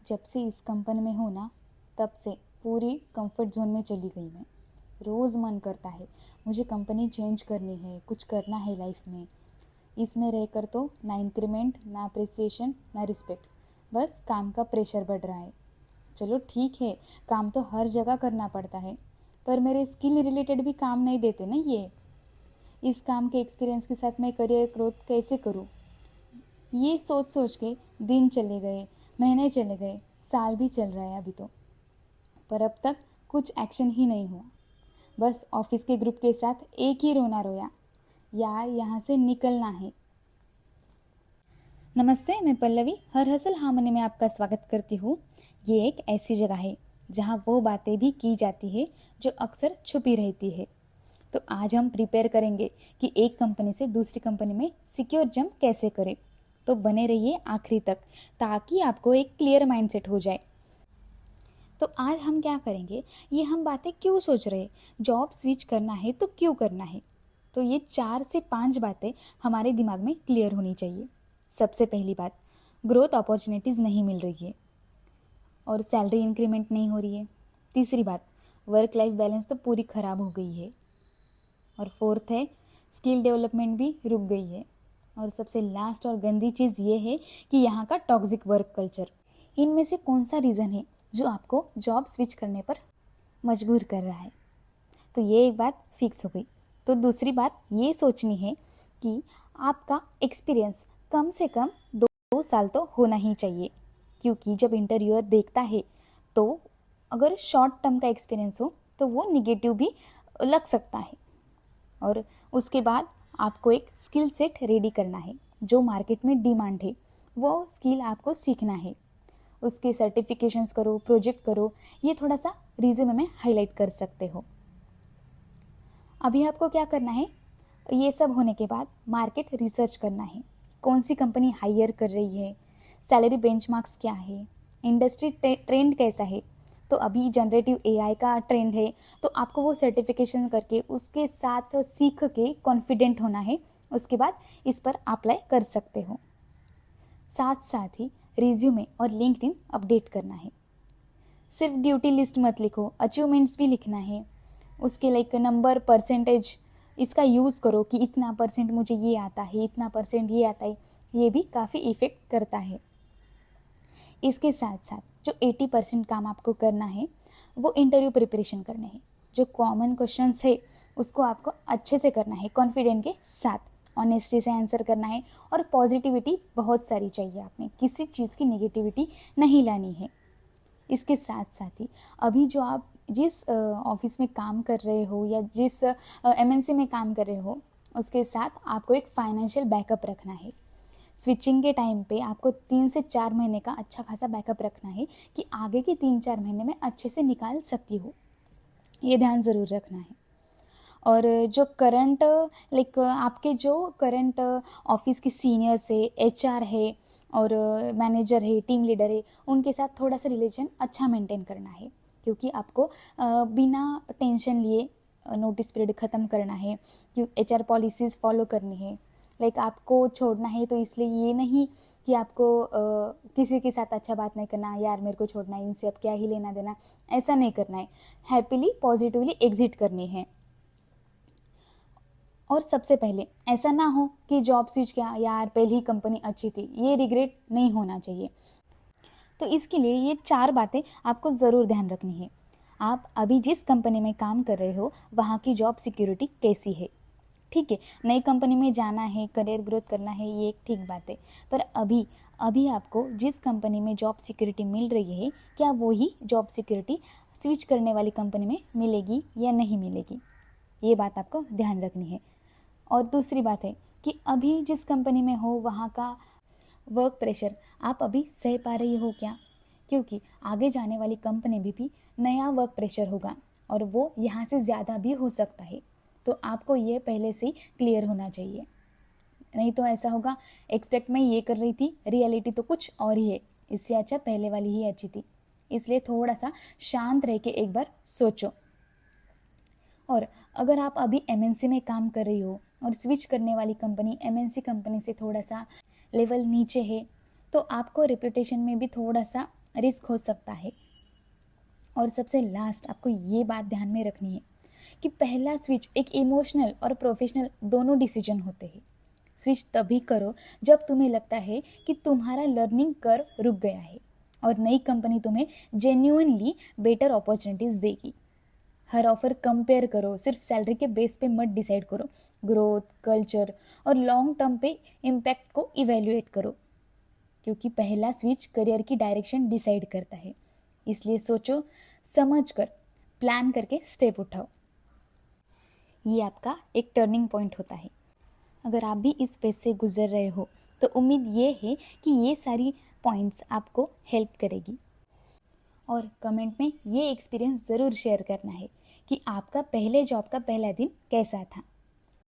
जब से इस कंपनी में हूँ ना, तब से पूरी कंफर्ट जोन में चली गई मैं। रोज़ मन करता है मुझे कंपनी चेंज करनी है, कुछ करना है लाइफ में। इसमें रहकर तो ना इंक्रीमेंट, ना अप्रिसिएशन, ना रिस्पेक्ट, बस काम का प्रेशर बढ़ रहा है। चलो ठीक है, काम तो हर जगह करना पड़ता है, पर मेरे स्किल रिलेटेड भी काम नहीं देते ना ये। इस काम के एक्सपीरियंस के साथ मैं करियर ग्रोथ कैसे करूँ, ये सोच सोच के दिन चले गए, महीने चले गए, साल भी चल रहा है अभी तो। पर अब तक कुछ एक्शन ही नहीं हुआ। बस ऑफिस के ग्रुप के साथ एक ही रोना रोया, यार यहाँ से निकलना है। नमस्ते, मैं पल्लवी हर हसल हामने में आपका स्वागत करती हूँ। ये एक ऐसी जगह है जहाँ वो बातें भी की जाती है जो अक्सर छुपी रहती है। तो आज हम प्रिपेयर करेंगे कि एक कंपनी से दूसरी कंपनी में सिक्योर जंप कैसे करें। तो बने रहिए आखिरी तक ताकि आपको एक क्लियर माइंडसेट हो जाए। तो आज हम क्या करेंगे, ये हम बातें क्यों सोच रहे, जॉब स्विच करना है तो क्यों करना है। तो ये 4 से 5 बातें हमारे दिमाग में क्लियर होनी चाहिए। सबसे पहली बात, ग्रोथ अपॉर्चुनिटीज़ नहीं मिल रही है और सैलरी इंक्रीमेंट नहीं हो रही है। तीसरी बात, वर्क लाइफ बैलेंस तो पूरी ख़राब हो गई है। और फोर्थ है, स्किल डेवलपमेंट भी रुक गई है। और सबसे लास्ट और गंदी चीज़ ये है कि यहाँ का टॉक्सिक वर्क कल्चर। इनमें से कौन सा रीज़न है जो आपको जॉब स्विच करने पर मजबूर कर रहा है। तो ये एक बात फिक्स हो गई। तो दूसरी बात ये सोचनी है कि आपका एक्सपीरियंस कम से कम 2 साल तो होना ही चाहिए, क्योंकि जब इंटरव्यूअर देखता है तो अगर शॉर्ट टर्म का एक्सपीरियंस हो तो वो निगेटिव भी लग सकता है। और उसके बाद आपको एक स्किल सेट रेडी करना है, जो मार्केट में डिमांड है वो स्किल आपको सीखना है। उसके सर्टिफिकेशंस करो, प्रोजेक्ट करो, ये थोड़ा सा रिज्यूमे में हाईलाइट कर सकते हो। अभी आपको क्या करना है, ये सब होने के बाद मार्केट रिसर्च करना है। कौन सी कंपनी हायर कर रही है, सैलरी बेंचमार्क्स क्या है, इंडस्ट्री ट्रेंड कैसा है। तो अभी जनरेटिव एआई का ट्रेंड है, तो आपको वो सर्टिफिकेशन करके उसके साथ सीख के कॉन्फिडेंट होना है। उसके बाद इस पर अप्लाई कर सकते हो। साथ साथ ही रिज्यूमे और लिंक्डइन अपडेट करना है। सिर्फ ड्यूटी लिस्ट मत लिखो, अचीवमेंट्स भी लिखना है। उसके लाइक नंबर, परसेंटेज, इसका यूज़ करो कि इतना परसेंट मुझे ये आता है, इतना परसेंट ये आता है। ये भी काफ़ी इफ़ेक्ट करता है। इसके साथ साथ जो 80% काम आपको करना है वो इंटरव्यू प्रिपरेशन करने हैं। जो कॉमन क्वेश्चंस है उसको आपको अच्छे से करना है, कॉन्फिडेंट के साथ, ऑनेस्टी से आंसर करना है। और पॉजिटिविटी बहुत सारी चाहिए, आपने किसी चीज़ की नेगेटिविटी नहीं लानी है। इसके साथ साथ ही अभी जो आप जिस ऑफिस में काम कर रहे हो या जिस एमएनसी में काम कर रहे हो, उसके साथ आपको एक फाइनेंशियल बैकअप रखना है। स्विचिंग के टाइम पे आपको 3 से 4 महीने का अच्छा खासा बैकअप रखना है कि आगे के 3-4 महीने में अच्छे से निकाल सकती हो। ये ध्यान ज़रूर रखना है। और जो करंट लाइक आपके जो करंट ऑफिस के सीनियर्स है, एचआर है और मैनेजर है, टीम लीडर है, उनके साथ थोड़ा सा रिलेशन अच्छा मेंटेन करना है, क्योंकि आपको बिना टेंशन लिए नोटिस पीरियड ख़त्म करना है, क्यों एचआर पॉलिसीज़ फॉलो करनी है। लाइक आपको छोड़ना है तो इसलिए ये नहीं कि आपको किसी के साथ अच्छा बात नहीं करना, यार मेरे को छोड़ना है, इनसे अब क्या ही लेना देना, ऐसा नहीं करना है। हैप्पीली पॉजिटिवली एग्जिट करनी है। और सबसे पहले ऐसा ना हो कि जॉब स्विच किया, यार पहली ही कंपनी अच्छी थी, ये रिग्रेट नहीं होना चाहिए। तो इसके लिए ये 4 बातें आपको ज़रूर ध्यान रखनी है। आप अभी जिस कंपनी में काम कर रहे हो वहाँ की जॉब सिक्योरिटी कैसी है। ठीक है, नई कंपनी में जाना है, करियर ग्रोथ करना है, ये एक ठीक बात है। पर अभी अभी आपको जिस कंपनी में जॉब सिक्योरिटी मिल रही है, क्या वही जॉब सिक्योरिटी स्विच करने वाली कंपनी में मिलेगी या नहीं मिलेगी, ये बात आपको ध्यान रखनी है। और दूसरी बात है कि अभी जिस कंपनी में हो वहाँ का वर्क प्रेशर आप अभी सह पा रही हो क्या, क्योंकि आगे जाने वाली कंपनी में भी नया वर्क प्रेशर होगा और वो यहाँ से ज़्यादा भी हो सकता है। तो आपको ये पहले से ही क्लियर होना चाहिए, नहीं तो ऐसा होगा एक्सपेक्ट मैं ये कर रही थी, रियलिटी तो कुछ और ही है, इससे अच्छा पहले वाली ही अच्छी थी। इसलिए थोड़ा सा शांत रह के एक बार सोचो। और अगर आप अभी एमएनसी में काम कर रही हो और स्विच करने वाली कंपनी एमएनसी कंपनी से थोड़ा सा लेवल नीचे है, तो आपको रेपुटेशन में भी थोड़ा सा रिस्क हो सकता है। और सबसे लास्ट आपको ये बात ध्यान में रखनी है कि पहला स्विच एक इमोशनल और प्रोफेशनल दोनों डिसीजन होते हैं। स्विच तभी करो जब तुम्हें लगता है कि तुम्हारा लर्निंग कर्व रुक गया है और नई कंपनी तुम्हें जेन्युइनली बेटर अपॉर्चुनिटीज़ देगी। हर ऑफर कंपेयर करो, सिर्फ सैलरी के बेस पे मत डिसाइड करो। ग्रोथ, कल्चर और लॉन्ग टर्म पे इम्पैक्ट को इवेल्युएट करो, क्योंकि पहला स्विच करियर की डायरेक्शन डिसाइड करता है। इसलिए सोचो, समझ कर, प्लान करके स्टेप उठाओ। ये आपका एक टर्निंग पॉइंट होता है। अगर आप भी इस फेज से गुजर रहे हो तो उम्मीद ये है कि ये सारी पॉइंट्स आपको हेल्प करेगी। और कमेंट में ये एक्सपीरियंस ज़रूर शेयर करना है कि आपका पहले जॉब का पहला दिन कैसा था।